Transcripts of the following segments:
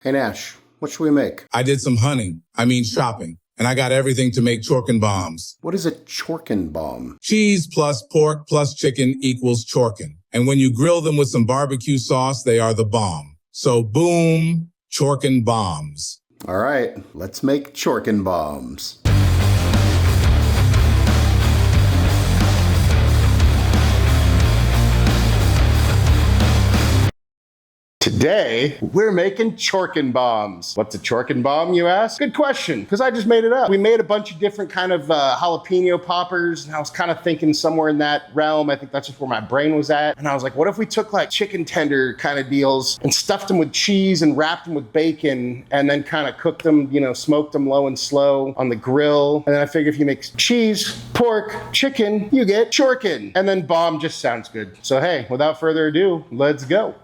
Hey Nash, what should we make? I did some shopping, and I got everything to make Chorken Bombs. What is a Chorken bomb? Cheese plus pork plus chicken equals Chorken. And when you grill them with some barbecue sauce, they are the bomb. So boom, Chorken Bombs. All right, let's make Chorken bombs. Today, we're making Chorken bombs. What's a Chorken bomb, you ask? Good question, because I just made it up. We made a bunch of different kind of jalapeno poppers, and I was kind of thinking somewhere in that realm. I think that's just where my brain was at. And I was like, what if we took like chicken tender kind of deals and stuffed them with cheese and wrapped them with bacon and then kind of cooked them, you know, smoked them low and slow on the grill. And then I figured if you make cheese, pork, chicken, you get Chorken. And then bomb just sounds good. So hey, without further ado, let's go.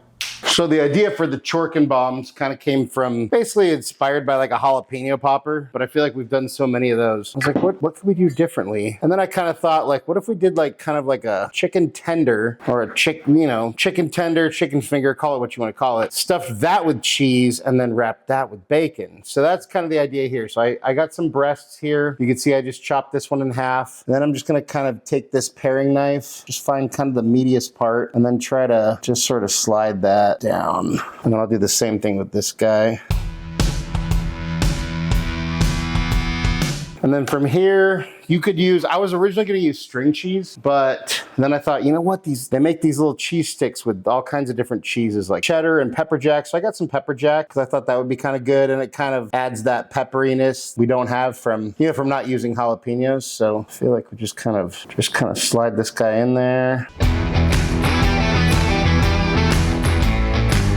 So the idea for the Chorken bombs kind of came from basically inspired by like a jalapeno popper, but I feel like we've done so many of those. I was like, what could we do differently? And then I kind of thought like, what if we did like kind of like a chicken tender or a chicken tender, chicken finger, call it what you want to call it, stuffed that with cheese and then wrapped that with bacon. So that's kind of the idea here. So I got some breasts here. You can see I just chopped this one in half. And then I'm just going to kind of take this paring knife, just find kind of the meatiest part and then try to just sort of slide that down. And then I'll do the same thing with this guy. And then from here, you could use, I was originally gonna use string cheese, but then I thought, you know what, they make these little cheese sticks with all kinds of different cheeses like cheddar and pepper jack. So I got some pepper jack because I thought that would be kind of good. And it kind of adds that pepperiness we don't have from not using jalapenos. So I feel like we just kind of slide this guy in there.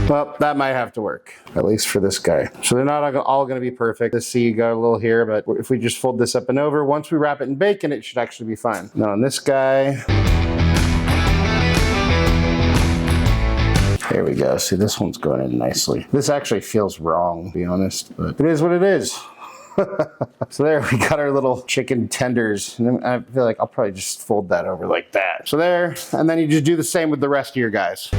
Well, that might have to work, at least for this guy. So they're not all gonna be perfect. Let's see, you got a little here, but if we just fold this up and over, once we wrap it in bacon, it should actually be fine. Now on this guy, there we go. See, this one's going in nicely. This actually feels wrong, to be honest, but it is what it is. So there, we got our little chicken tenders. And then I feel like I'll probably just fold that over like that. So there, and then you just do the same with the rest of your guys.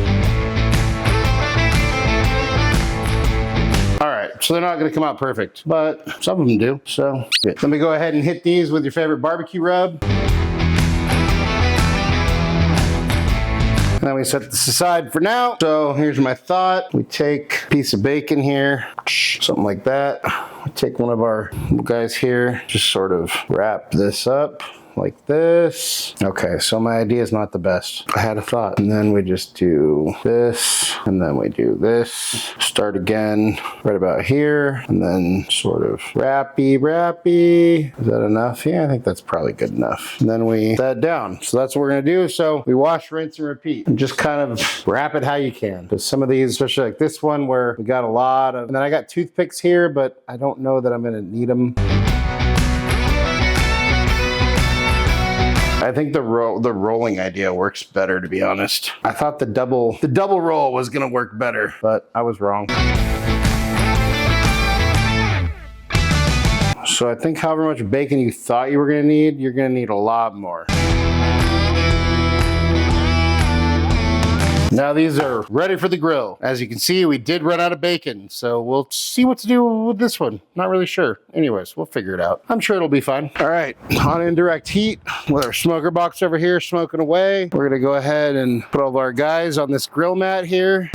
All right, so they're not gonna come out perfect, but some of them do, so good. Let me go ahead and hit these with your favorite barbecue rub. And then we set this aside for now. So here's my thought. We take a piece of bacon here, something like that. We take one of our guys here, just sort of wrap this up like this. Okay, so my idea is not the best. I had a thought. And then we just do this, and then we do this. Start again right about here, and then sort of wrappy. Is that enough? Yeah, I think that's probably good enough. And then we set that down. So that's what we're gonna do. So we wash, rinse, and repeat. And just kind of wrap it how you can. Because some of these, especially like this one where we got a lot of, and then I got toothpicks here, but I don't know that I'm gonna need them. I think the rolling idea works better, to be honest. I thought the double roll was gonna work better, but I was wrong. So I think however much bacon you thought you were gonna need, you're gonna need a lot more. Now these are ready for the grill. As you can see, we did run out of bacon, so we'll see what to do with this one. Not really sure. Anyways, we'll figure it out. I'm sure it'll be fine. All right, on indirect heat with our smoker box over here smoking away. We're gonna go ahead and put all of our guys on this grill mat here.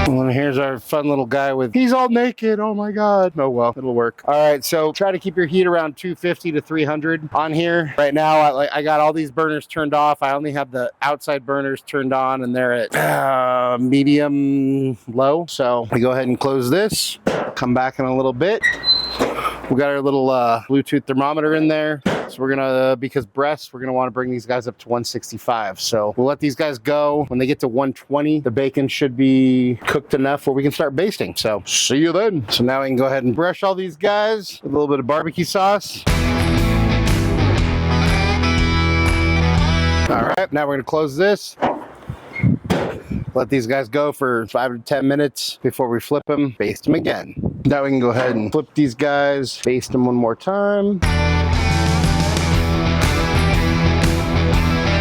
And here's our fun little guy he's all naked, oh my God. Oh well, it'll work. All right, so try to keep your heat around 250 to 300 on here. Right now, I got all these burners turned off. I only have the outside burners turned on and they're at medium low. So we go ahead and close this, come back in a little bit. We got our little Bluetooth thermometer in there. So we're gonna, because breasts, we're gonna wanna bring these guys up to 165. So we'll let these guys go. When they get to 120, the bacon should be cooked enough where we can start basting. So see you then. So now we can go ahead and brush all these guys with a little bit of barbecue sauce. All right, now we're gonna close this. Let these guys go for 5 to 10 minutes before we flip them, baste them again. Now we can go ahead and flip these guys, baste them one more time.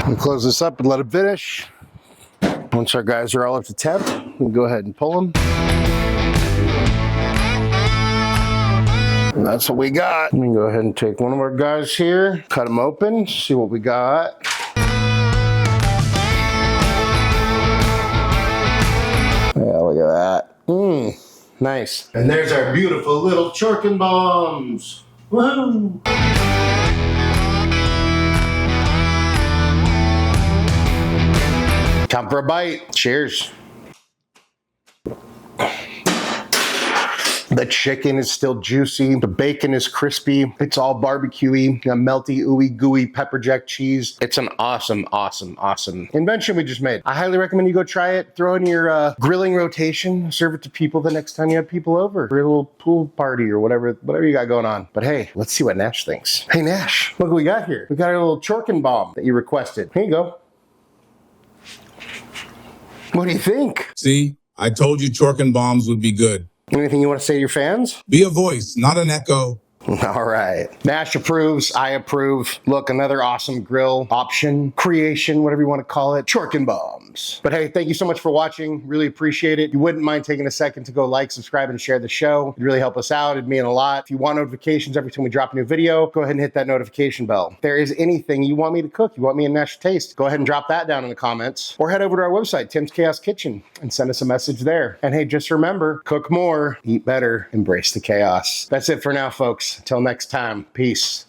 And close this up and let it finish. Once our guys are all up to temp, we'll go ahead and pull them. And that's what we got. We can go ahead and take one of our guys here, cut them open, see what we got. Yeah, look at that. Nice. And there's our beautiful little Chorken Bombs. Woohoo! Time for a bite. Cheers. The chicken is still juicy. The bacon is crispy. It's all barbecue-y, melty, ooey gooey pepper jack cheese. It's an awesome, awesome, awesome invention we just made. I highly recommend you go try it. Throw in your grilling rotation. Serve it to people the next time you have people over for a little pool party or whatever you got going on. But hey, let's see what Nash thinks. Hey Nash, look what we got here. We got our little Chorken bomb that you requested. Here you go. What do you think? See, I told you Chorken Bombs would be good. Anything you want to say to your fans? Be a voice, not an echo. All right. Nash approves. I approve. Look, another awesome grill option, creation, whatever you want to call it. Chorken Bombs. But hey, thank you so much for watching. Really appreciate it. You wouldn't mind taking a second to go like, subscribe, and share the show. It'd really help us out. It'd mean a lot. If you want notifications every time we drop a new video, go ahead and hit that notification bell. If there is anything you want me to cook, you want me and Nash to taste, go ahead and drop that down in the comments. Or head over to our website, Tim's Chaos Kitchen, and send us a message there. And hey, just remember, cook more, eat better, embrace the chaos. That's it for now, folks. Until next time, peace.